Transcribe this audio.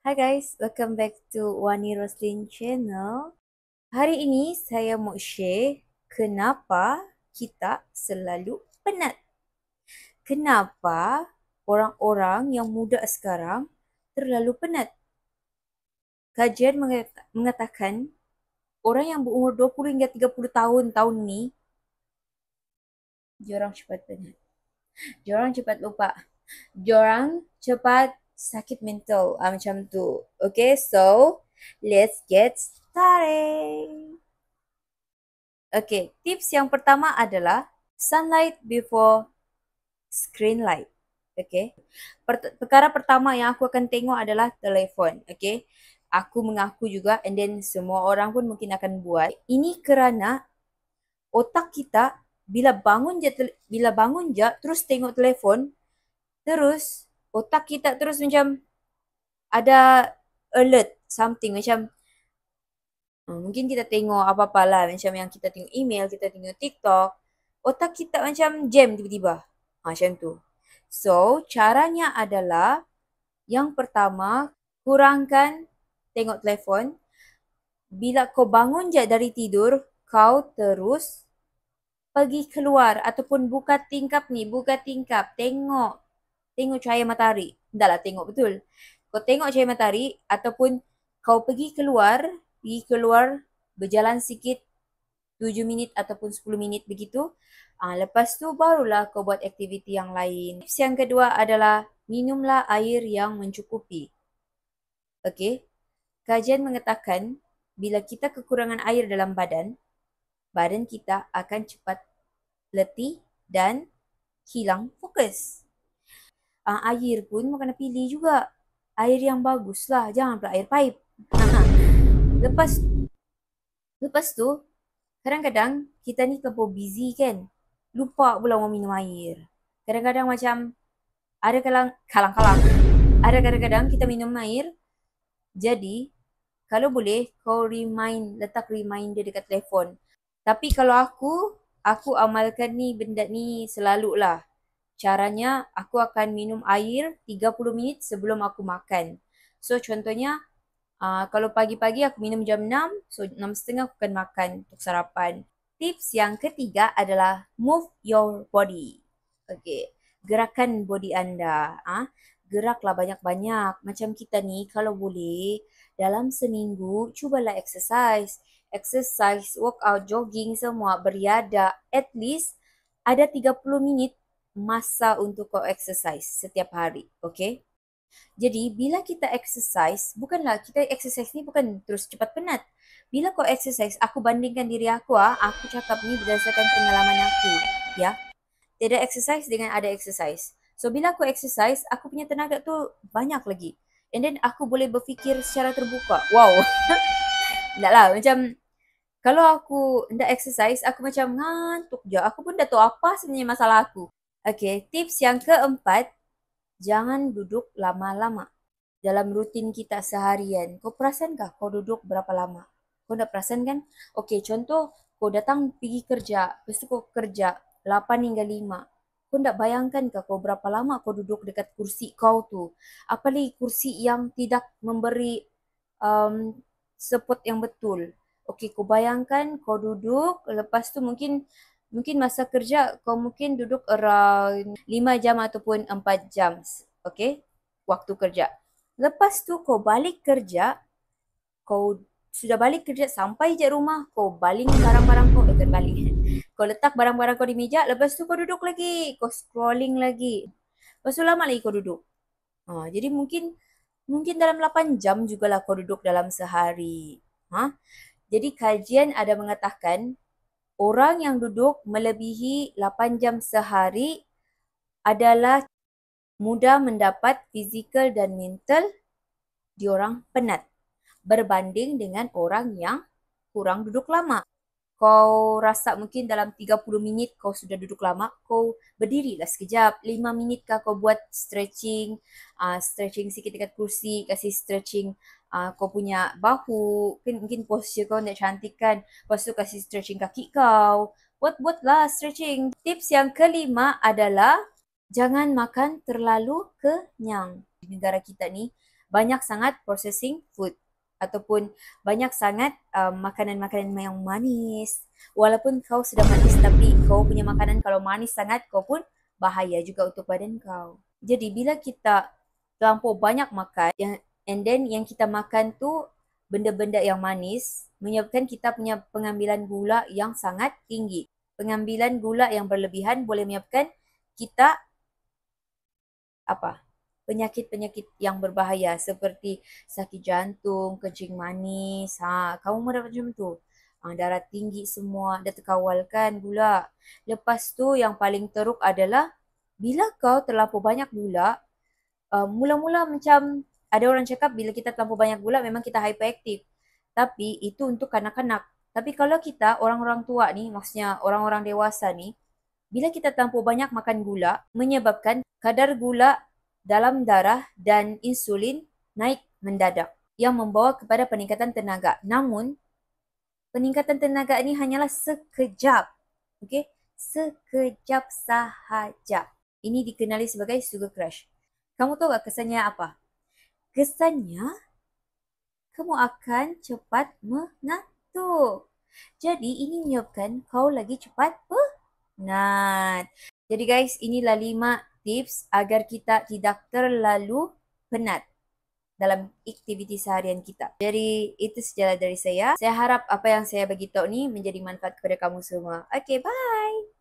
Hi guys, welcome back to Wani Roslin channel. Hari ini saya mau share kenapa kita selalu penat. Kenapa orang-orang yang muda sekarang terlalu penat. Kajian mengatakan orang yang berumur 20 hingga 30 tahun ni diorang cepat penat. Diorang cepat lupa. Diorang cepat sakit mental macam tu. Okay, so let's get started. Okay, tips yang pertama adalah sunlight before screen light. Okay, perkara pertama yang aku akan tengok adalah telefon. Okay, aku mengaku juga and then semua orang pun mungkin akan buat. Ini kerana otak kita bila bangun je terus tengok telefon, terus otak kita terus macam ada alert something macam mungkin kita tengok apa-apa lah macam yang kita tengok email, kita tengok TikTok, otak kita macam jam tiba-tiba. Macam tu. So, caranya adalah yang pertama, kurangkan tengok telefon. Bila kau bangun je dari tidur, kau terus pergi keluar ataupun buka tingkap, tengok cahaya matahari. Dah lah tengok betul. Kau tengok cahaya matahari ataupun kau pergi keluar berjalan sikit 7 minit ataupun 10 minit begitu. Lepas tu barulah kau buat aktiviti yang lain. Tips yang kedua adalah minumlah air yang mencukupi. Okey. Kajian mengatakan bila kita kekurangan air dalam badan kita akan cepat letih dan hilang fokus. Air pun kena pilih juga. Air yang bagus lah. Jangan pula air pipe. Lepas tu, kadang-kadang kita ni terlalu busy kan. Lupa pula mau minum air. Kadang-kadang macam ada kalang-kalang. Ada kadang-kadang kita minum air. Jadi, kalau boleh kau letak reminder dekat telefon. Tapi kalau aku amalkan benda ni selalu lah. Caranya, aku akan minum air 30 minit sebelum aku makan. So, contohnya, kalau pagi-pagi aku minum jam 6, so 6.30 aku akan makan untuk sarapan. Tips yang ketiga adalah move your body. Okay, gerakan body anda. Geraklah banyak-banyak. Macam kita ni, kalau boleh, dalam seminggu, cubalah exercise. Exercise, workout, jogging semua, beriadah. At least ada 30 minit masa untuk kau exercise setiap hari. Okay? Jadi, bila kita exercise, kita exercise ni bukan terus cepat penat. Bila kau exercise, aku bandingkan diri aku aku cakap ni berdasarkan pengalaman aku. Ya, tidak exercise dengan ada exercise. So, bila aku exercise, aku punya tenaga tu banyak lagi. And then, aku boleh berfikir secara terbuka. Wow. Tak lah, macam kalau aku tidak exercise, aku macam ngantuk je. Aku pun dah tahu apa sebenarnya masalah aku. Okay, tips yang keempat, jangan duduk lama-lama dalam rutin kita seharian. Kau perasankah kau duduk berapa lama? Kau dah perasan kan? Okey, contoh kau datang pergi kerja, lepas tu kau kerja 8 hingga 5. Kau tak bayangkankah kau berapa lama kau duduk dekat kursi kau tu? Apalagi kursi yang tidak memberi support yang betul. Okey, kau bayangkan kau duduk, lepas tu mungkin masa kerja kau mungkin duduk around 5 jam ataupun 4 jam. Okay? Waktu kerja. Lepas tu kau balik kerja, kau sudah balik kerja sampai je rumah, kau baling barang-barang kau, kan baling. Kau letak barang-barang kau di meja, lepas tu kau duduk lagi, kau scrolling lagi. Lepas tu lama lagi kau duduk. Jadi mungkin dalam 8 jam jugalah kau duduk dalam sehari. Jadi kajian ada mengatakan orang yang duduk melebihi 8 jam sehari adalah mudah mendapat fizikal dan mental diorang penat berbanding dengan orang yang kurang duduk lama. Kau rasa mungkin dalam 30 minit kau sudah duduk lama, kau berdirilah sekejap. 5 minit kah kau buat stretching, stretching sikit dekat kursi, kasih stretching kau punya bahu, mungkin posture kau nak cantik kan. Lepas tu kasih stretching kaki kau. Buatlah stretching. Tips yang kelima adalah jangan makan terlalu kenyang. Di negara kita ni, banyak sangat processing food ataupun banyak sangat makanan-makanan yang manis. Walaupun kau sudah manis tapi kau punya makanan kalau manis sangat kau pun bahaya juga untuk badan kau. Jadi bila kita terlampau banyak makan and then yang kita makan tu benda-benda yang manis menyebabkan kita punya pengambilan gula yang sangat tinggi. Pengambilan gula yang berlebihan boleh menyebabkan kita penyakit-penyakit yang berbahaya seperti sakit jantung, kencing manis. Kamu mau dapat macam tu. Darah tinggi semua, dah terkawalkan gula. Lepas tu yang paling teruk adalah bila kau terlampau banyak gula, mula-mula macam ada orang cakap bila kita terlampau banyak gula memang kita hyperaktif. Tapi itu untuk kanak-kanak. Tapi kalau kita orang-orang tua ni, maksudnya orang-orang dewasa ni, bila kita terlampau banyak makan gula, menyebabkan kadar gula dalam darah dan insulin naik mendadak yang membawa kepada peningkatan tenaga. Namun, peningkatan tenaga ini hanyalah sekejap. Okey? Sekejap sahaja. Ini dikenali sebagai sugar crash. Kamu tahu tak kesannya apa? Kesannya, kamu akan cepat mengantuk. Jadi, ini menyebabkan kau lagi cepat penat. Jadi guys, inilah 5 tips agar kita tidak terlalu penat dalam aktiviti seharian kita. Jadi itu sajalah dari saya. Saya harap apa yang saya bagi tahu ni menjadi manfaat kepada kamu semua. Okay, bye.